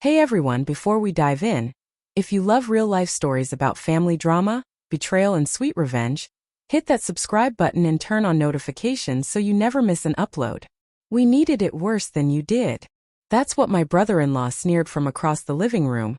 Hey everyone, before we dive in, if you love real-life stories about family drama, betrayal and sweet revenge, hit that subscribe button and turn on notifications so you never miss an upload. We needed it worse than you did. That's what my brother-in-law sneered from across the living room,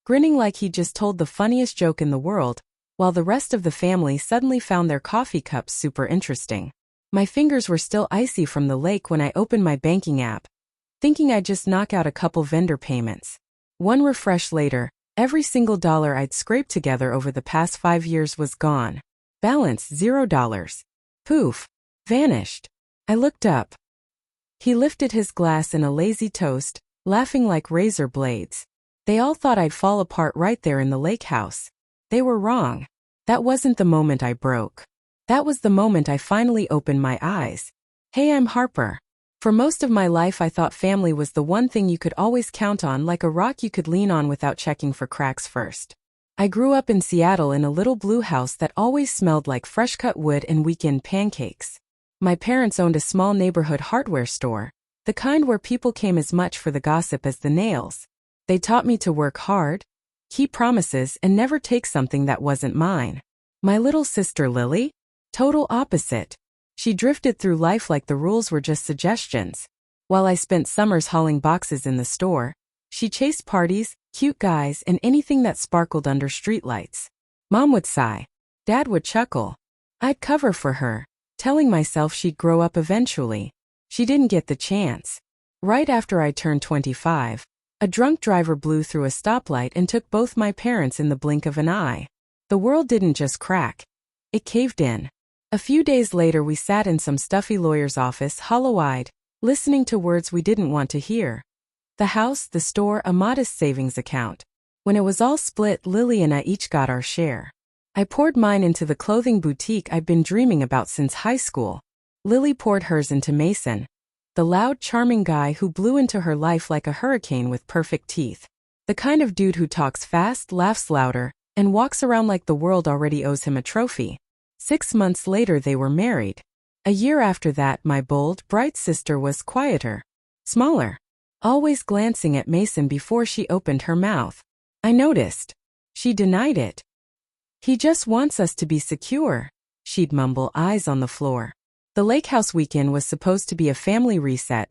grinning like he just told the funniest joke in the world, while the rest of the family suddenly found their coffee cups super interesting. My fingers were still icy from the lake when I opened my banking app, thinking I'd just knock out a couple vendor payments. One refresh later, every single dollar I'd scraped together over the past 5 years was gone. Balance $0. Poof. Vanished. I looked up. He lifted his glass in a lazy toast, laughing like razor blades. They all thought I'd fall apart right there in the lake house. They were wrong. That wasn't the moment I broke. That was the moment I finally opened my eyes. Hey, I'm Harper. For most of my life I thought family was the one thing you could always count on, like a rock you could lean on without checking for cracks first. I grew up in Seattle in a little blue house that always smelled like fresh-cut wood and weekend pancakes. My parents owned a small neighborhood hardware store, the kind where people came as much for the gossip as the nails. They taught me to work hard, keep promises, and never take something that wasn't mine. My little sister Lily? Total opposite. She drifted through life like the rules were just suggestions. While I spent summers hauling boxes in the store, she chased parties, cute guys, and anything that sparkled under streetlights. Mom would sigh. Dad would chuckle. I'd cover for her, telling myself she'd grow up eventually. She didn't get the chance. Right after I turned 25, a drunk driver blew through a stoplight and took both my parents in the blink of an eye. The world didn't just crack. It caved in. A few days later we sat in some stuffy lawyer's office, hollow-eyed, listening to words we didn't want to hear. The house, the store, a modest savings account. When it was all split, Lily and I each got our share. I poured mine into the clothing boutique I'd been dreaming about since high school. Lily poured hers into Mason, the loud, charming guy who blew into her life like a hurricane with perfect teeth. The kind of dude who talks fast, laughs louder, and walks around like the world already owes him a trophy. 6 months later they were married. A year after that my bold, bright sister was quieter, smaller, always glancing at Mason before she opened her mouth. I noticed. She denied it. He just wants us to be secure, she'd mumble, eyes on the floor. The lake house weekend was supposed to be a family reset.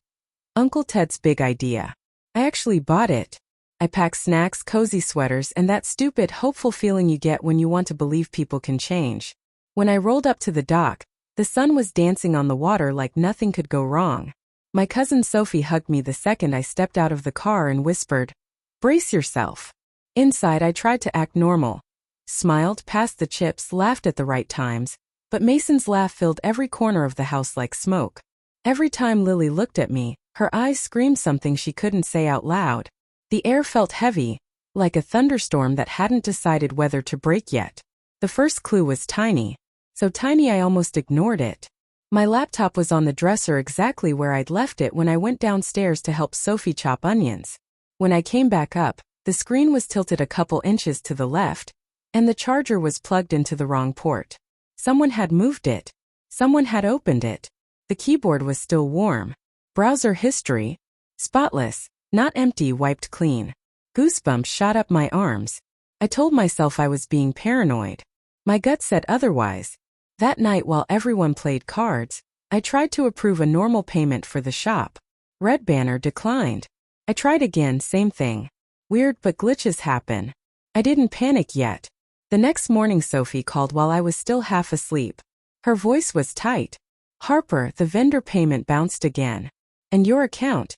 Uncle Ted's big idea. I actually bought it. I packed snacks, cozy sweaters, and that stupid, hopeful feeling you get when you want to believe people can change. When I rolled up to the dock, the sun was dancing on the water like nothing could go wrong. My cousin Sophie hugged me the second I stepped out of the car and whispered, "Brace yourself." Inside I tried to act normal. Smiled, passed the chips, laughed at the right times, but Mason's laugh filled every corner of the house like smoke. Every time Lily looked at me, her eyes screamed something she couldn't say out loud. The air felt heavy, like a thunderstorm that hadn't decided whether to break yet. The first clue was tiny. So tiny I almost ignored it. My laptop was on the dresser exactly where I'd left it when I went downstairs to help Sophie chop onions. When I came back up, the screen was tilted a couple inches to the left, and the charger was plugged into the wrong port. Someone had moved it. Someone had opened it. The keyboard was still warm. Browser history. Spotless, not empty, wiped clean. Goosebumps shot up my arms. I told myself I was being paranoid. My gut said otherwise. That night while everyone played cards, I tried to approve a normal payment for the shop. Red banner declined. I tried again, same thing. Weird, but glitches happen. I didn't panic yet. The next morning Sophie called while I was still half asleep. Her voice was tight. "Harper, the vendor payment bounced again. And your account?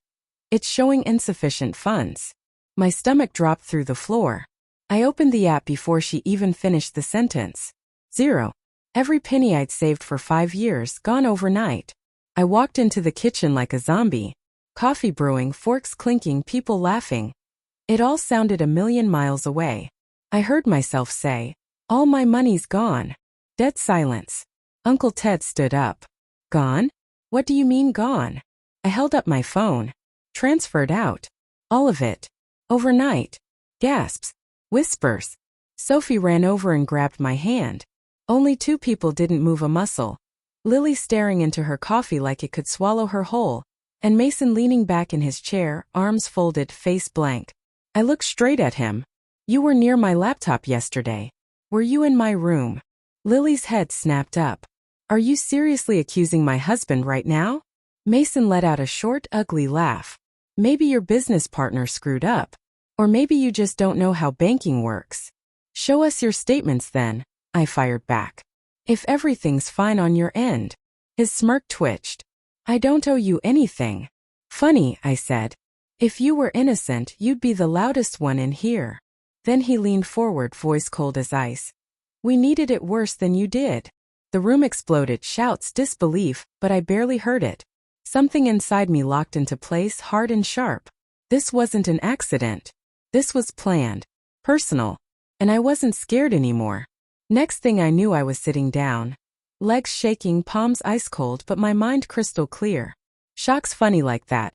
It's showing insufficient funds." My stomach dropped through the floor. I opened the app before she even finished the sentence. Zero. Every penny I'd saved for 5 years, gone overnight. I walked into the kitchen like a zombie. Coffee brewing, forks clinking, people laughing. It all sounded a million miles away. I heard myself say, "All my money's gone." Dead silence. Uncle Ted stood up. "Gone? What do you mean gone?" I held up my phone. "Transferred out. All of it. Overnight." Gasps. Whispers. Sophie ran over and grabbed my hand. Only 2 people didn't move a muscle. Lily staring into her coffee like it could swallow her whole, and Mason leaning back in his chair, arms folded, face blank. I looked straight at him. You were near my laptop yesterday. Were you in my room? Lily's head snapped up. Are you seriously accusing my husband right now? Mason let out a short, ugly laugh. Maybe your business partner screwed up. Or maybe you just don't know how banking works. Show us your statements then, I fired back. If everything's fine on your end. His smirk twitched. I don't owe you anything. Funny, I said. If you were innocent, you'd be the loudest one in here. Then he leaned forward, voice cold as ice. We needed it worse than you did. The room exploded, shouts, disbelief, but I barely heard it. Something inside me locked into place, hard and sharp. This wasn't an accident. This was planned, personal, and I wasn't scared anymore. Next thing I knew, I was sitting down. Legs shaking, palms ice cold, but my mind crystal clear. Shock's funny like that.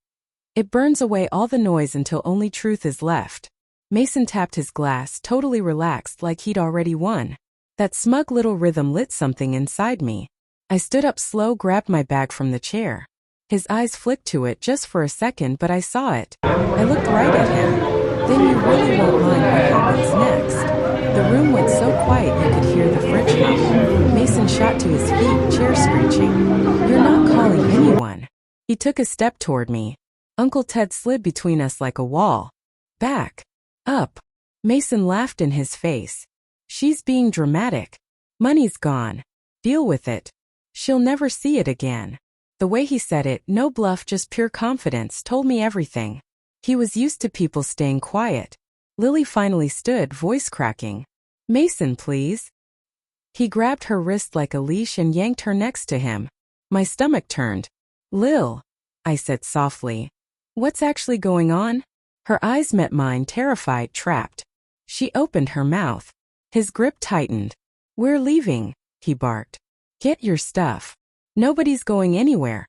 It burns away all the noise until only truth is left. Mason tapped his glass, totally relaxed, like he'd already won. That smug little rhythm lit something inside me. I stood up slow, grabbed my bag from the chair. His eyes flicked to it just for a second, but I saw it. I looked right at him. Then you really won't mind what happens next. The room went so quiet you could hear the fridge hum. Mason shot to his feet, chair screeching. You're not calling anyone. He took a step toward me. Uncle Ted slid between us like a wall. Back. Up. Mason laughed in his face. She's being dramatic. Money's gone. Deal with it. She'll never see it again. The way he said it, no bluff, just pure confidence, told me everything. He was used to people staying quiet. Lily finally stood, voice cracking. Mason, please. He grabbed her wrist like a leash and yanked her next to him. My stomach turned. Lil, I said softly. What's actually going on? Her eyes met mine, terrified, trapped. She opened her mouth. His grip tightened. We're leaving, he barked. Get your stuff. Nobody's going anywhere,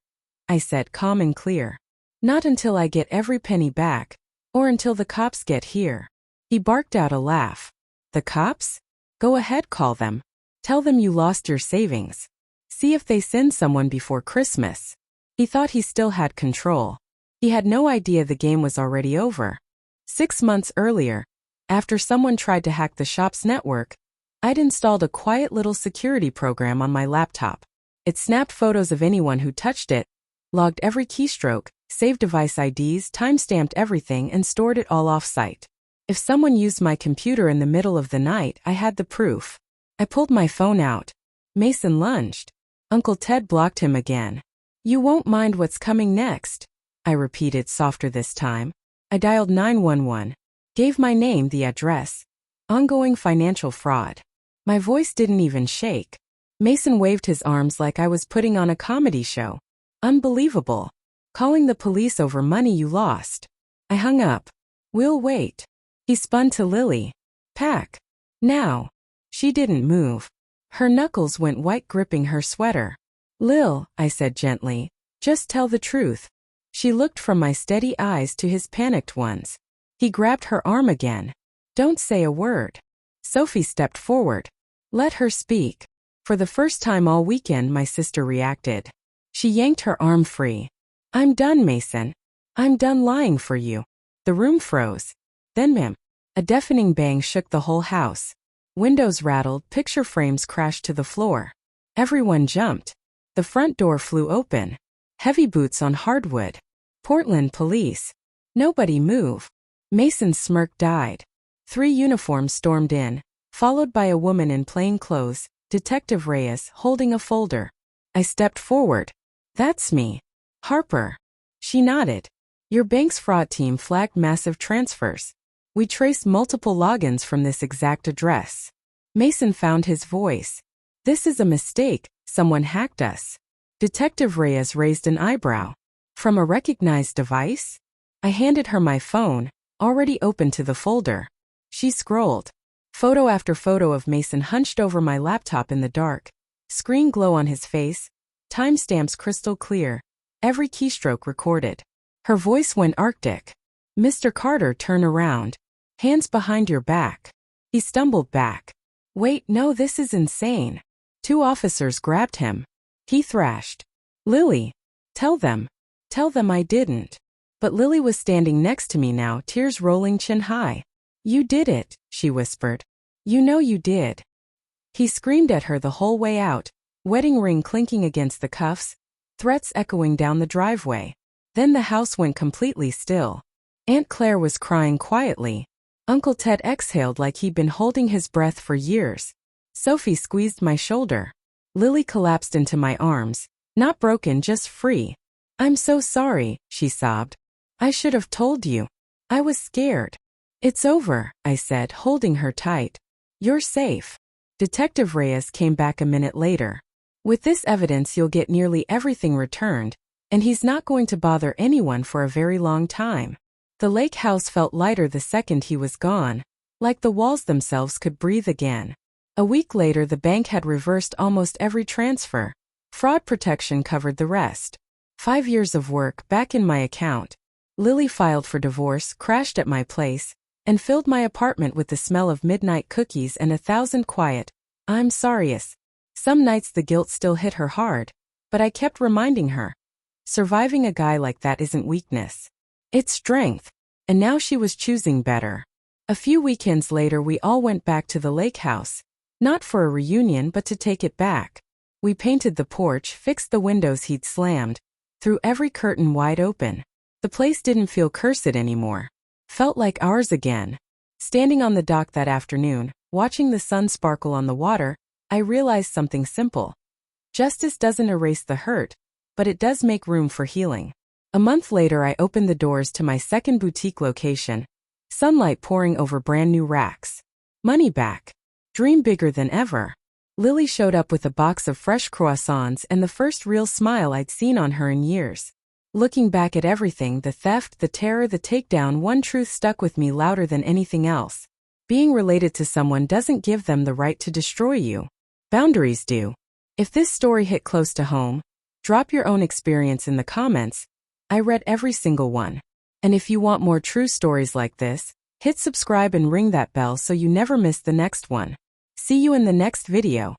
I said, calm and clear. Not until I get every penny back, or until the cops get here. He barked out a laugh. The cops? Go ahead, call them. Tell them you lost your savings. See if they send someone before Christmas. He thought he still had control. He had no idea the game was already over. 6 months earlier, after someone tried to hack the shop's network, I'd installed a quiet little security program on my laptop. It snapped photos of anyone who touched it, logged every keystroke, saved device IDs, timestamped everything, and stored it all off-site. If someone used my computer in the middle of the night, I had the proof. I pulled my phone out. Mason lunged. Uncle Ted blocked him again. You won't mind what's coming next, I repeated, softer this time. I dialed 911. Gave my name, the address. Ongoing financial fraud. My voice didn't even shake. Mason waved his arms like I was putting on a comedy show. Unbelievable. Calling the police over money you lost. I hung up. We'll wait. He spun to Lily. Pack. Now. She didn't move. Her knuckles went white, gripping her sweater. Lil, I said gently, just tell the truth. She looked from my steady eyes to his panicked ones. He grabbed her arm again. Don't say a word. Sophie stepped forward. Let her speak. For the first time all weekend, my sister reacted. She yanked her arm free. I'm done, Mason. I'm done lying for you. The room froze. Then a deafening bang shook the whole house. Windows rattled, picture frames crashed to the floor. Everyone jumped. The front door flew open. Heavy boots on hardwood. Portland police. Nobody move. Mason's smirk died. 3 uniforms stormed in, followed by a woman in plain clothes, Detective Reyes, holding a folder. I stepped forward. That's me. Harper. She nodded. Your bank's fraud team flagged massive transfers. We traced multiple logins from this exact address. Mason found his voice. This is a mistake. Someone hacked us. Detective Reyes raised an eyebrow. From a recognized device? I handed her my phone, already open to the folder. She scrolled. Photo after photo of Mason hunched over my laptop in the dark. Screen glow on his face. Timestamps crystal clear. Every keystroke recorded. Her voice went arctic. Mr. Carter, turn around. Hands behind your back. He stumbled back. Wait, no, this is insane. 2 officers grabbed him. He thrashed. Lily. Tell them I didn't. But Lily was standing next to me now, tears rolling chin high. "You did it," she whispered. "You know you did." He screamed at her the whole way out, wedding ring clinking against the cuffs, threats echoing down the driveway. Then the house went completely still. Aunt Claire was crying quietly. Uncle Ted exhaled like he'd been holding his breath for years. Sophie squeezed my shoulder. Lily collapsed into my arms. Not broken, just free. "I'm so sorry," she sobbed. "I should have told you. I was scared." "It's over," I said, holding her tight. "You're safe." Detective Reyes came back a minute later. "With this evidence you'll get nearly everything returned, and he's not going to bother anyone for a very long time." The lake house felt lighter the second he was gone, like the walls themselves could breathe again. A week later the bank had reversed almost every transfer. Fraud protection covered the rest. 5 years of work back in my account. Lily filed for divorce, crashed at my place, and filled my apartment with the smell of midnight cookies and 1,000 quiet, "I'm sorry's." Some nights the guilt still hit her hard, but I kept reminding her. Surviving a guy like that isn't weakness. It's strength. And now she was choosing better. A few weekends later we all went back to the lake house. Not for a reunion but to take it back. We painted the porch, fixed the windows he'd slammed, threw every curtain wide open. The place didn't feel cursed anymore. Felt like ours again. Standing on the dock that afternoon, watching the sun sparkle on the water, I realized something simple. Justice doesn't erase the hurt, but it does make room for healing. A month later I opened the doors to my second boutique location. Sunlight pouring over brand new racks. Money back. Dream bigger than ever. Lily showed up with a box of fresh croissants and the first real smile I'd seen on her in years. Looking back at everything, the theft, the terror, the takedown, one truth stuck with me louder than anything else. Being related to someone doesn't give them the right to destroy you. Boundaries do. If this story hit close to home, drop your own experience in the comments. I read every single one. And if you want more true stories like this, hit subscribe and ring that bell so you never miss the next one. See you in the next video.